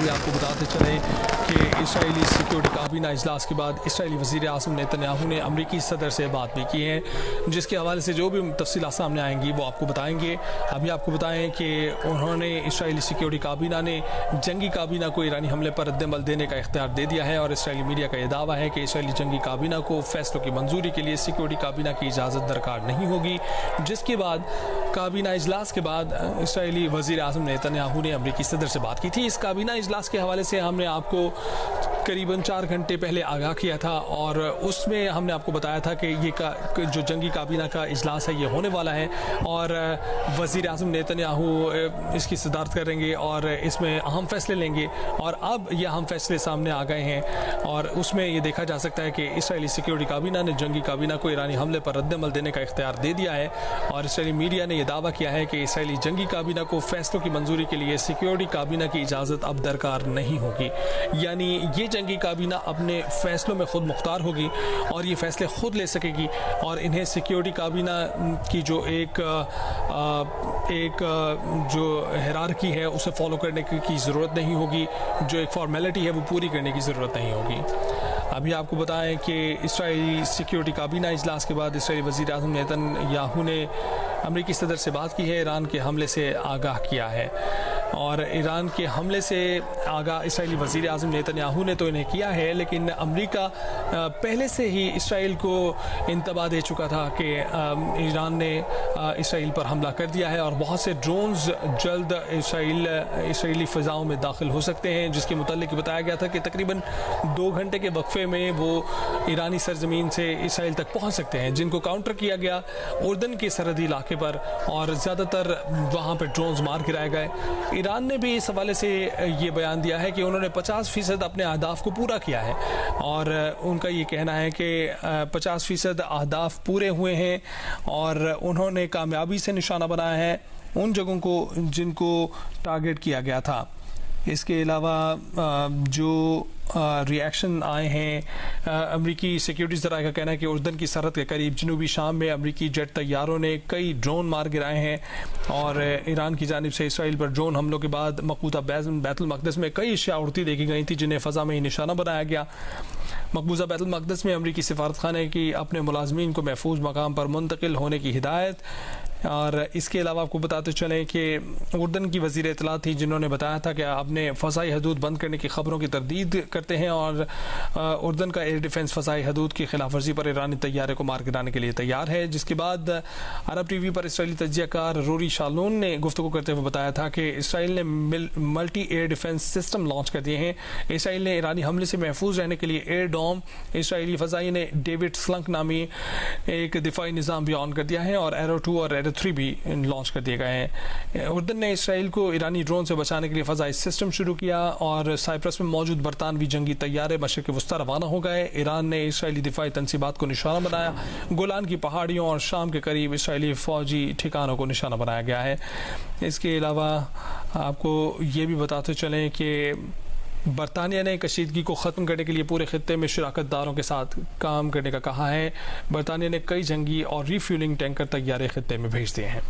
अभी आपको बताते चलें कि इसराइली सिक्योरिटी काबीना इजलास के बाद इसराइली वज़ीर आज़म नेतन्याहू ने अमरीकी सदर से बात भी की है, जिसके हवाले से जो भी तफसीलात सामने आएंगी वो आपको बताएंगे। अभी आपको बताएं कि उन्होंने इसराइली सिक्योरिटी काबीना ने जंगी काबीना को ईरानी हमले पर रद्द-ए-अमल देने का इख्तियार दे दिया है और इसराइली मीडिया का यह दावा है कि इसराइली जंगी काबीना को फैसलों की मंजूरी के लिए सिक्योरिटी काबीना की इजाज़त दरकार नहीं होगी। जिसके बाद काबीना इजलास के बाद इसराइली वज़ीर आज़म नेतन्याहू ने अमरीकी सदर से बात की थी। इस काबीना इजलास के हवाले से हमने आपको करीबन 4 घंटे पहले आगाह किया था और उसमें हमने आपको बताया था कि ये जो जंगी काबीना का इजलास है ये होने वाला है और वज़ीर आज़म नेतन्याहू इसकी सदारत करेंगे और इसमें अहम फैसले लेंगे। और अब ये अहम फैसले सामने आ गए हैं और उसमें ये देखा जा सकता है कि इसराइली सिक्योरिटी काबीना ने जंगी काबीना को ईरानी हमले पर रद्द-ए-अमल देने का इख्तियार दे दिया है और इसराइली मीडिया ने यह दावा किया है कि इसराइली जंगी काबीना को फैसलों की मंजूरी के लिए सिक्योरिटी काबीना की इजाज़त अब दरकार नहीं होगी। यानी ये जंगी काबीना अपने फैसलों में खुद मुख्तार होगी और ये फैसले खुद ले सकेगी और इन्हें सिक्योरिटी काबीना की जो एक जो हिरार्की है उसे फॉलो करने की ज़रूरत नहीं होगी, जो एक फॉर्मेलिटी है वो पूरी करने की ज़रूरत नहीं होगी। अभी आपको बताएं कि इसराइली सिक्योरिटी काबीना इजलास के बाद इसराइली वज़ीर आज़म नेतन्याहू ने अमरीकी सदर से बात की है, ईरान के हमले से आगाह किया है और ईरान के हमले से आगाह इसराइली वज़ीर आज़म नेतन्याहू ने तो इन्हें किया है, लेकिन अमेरिका पहले से ही इसराइल को इंतबा दे चुका था कि ईरान ने इसराइल पर हमला कर दिया है और बहुत से ड्रोन्स जल्द इसराइली फ़िज़ाओं में दाखिल हो सकते हैं, जिसके मुतालिक बताया गया था कि तकरीबन 2 घंटे के वक्फे में वो ईरानी सरजमीन से इसराइल तक पहुँच सकते हैं, जिनको काउंटर किया गया उर्दन के सरहदी इलाके पर और ज़्यादातर वहाँ पर ड्रोन्स मार गिराए गए। ईरान ने भी इस हवाले से ये बयान दिया है कि उन्होंने 50% अपने अहदाफ को पूरा किया है और उनका ये कहना है कि 50% अहदाफ पूरे हुए हैं और उन्होंने कामयाबी से निशाना बनाया है उन जगहों को जिनको टारगेट किया गया था। इसके अलावा जो रिएक्शन आए हैं, अमरीकी सिक्योरिटी ज़राए का कहना है कि उर्दन की सरहद के करीब जनूबी शाम में अमरीकी जेट तैयारों ने कई ड्रोन मार गिराए हैं और ईरान की जानिब से इसराइल पर ड्रोन हमलों के बाद मकबूजा बैतुल मक़दस में कई अशिया उड़ती देखी गई थी, जिन्हें फ़ज़ा में ही निशाना बनाया गया। मकबूजा बैतुल मक़दस में अमरीकी सिफारतखाने की अपने मुलाजमीन को महफूज मकाम पर मुंतकिल होने की हिदायत। और इसके अलावा आपको बताते चलें कि उर्दन की वज़ीर इत्तला थी जिन्होंने बताया था कि अपने फ़ज़ाई हदूद बंद करने की खबरों की तरदीद करते हैं और उर्दन का एयर डिफेंस फ़ज़ाई हदूद की खिलाफ वर्जी पर ईरानी तैयारे को मार गिराने के लिए तैयार है। जिसके बाद अरब टीवी पर इसराइली तज्ज़ियाकार रोरी शालून ने गुफ्तगू करते हुए बताया था कि इसराइल ने multi air defence system launch कर दिए हैं। इसराइल ने ईरानी हमले से महफूज रहने के लिए एयर डोम, इसराइली फ़ज़ाई ने डेविड स्लंक नामी एक दिफाई निज़ाम भी ऑन कर दिया है और एरो 2 और एरो 3 भी लॉन्च कर दिए गए हैं। उर्दन ने इसराइल को ईरानी ड्रोन से बचाने के लिए फ़ज़ाई सिस्टम शुरू किया और साइप्रस में मौजूद बरतानवी जंगी तैयारे मशरिक़ वस्ता रवाना हो गए। ईरान ने इसराइली दिफाई तनसीबात को निशाना बनाया। गोलान की पहाड़ियों और शाम के करीब इसराइली फ़ौजी ठिकानों को निशाना बनाया गया है। इसके अलावा आपको ये भी बताते चलें कि बरतानिया ने कशीदगी को ख़त्म करने के लिए पूरे खित्ते में शराकतदारों के साथ काम करने का कहा है। बरतानिया ने कई जंगी और रीफ्यूलिंग टैंकर तैयारे खित्ते में भेज दिए हैं।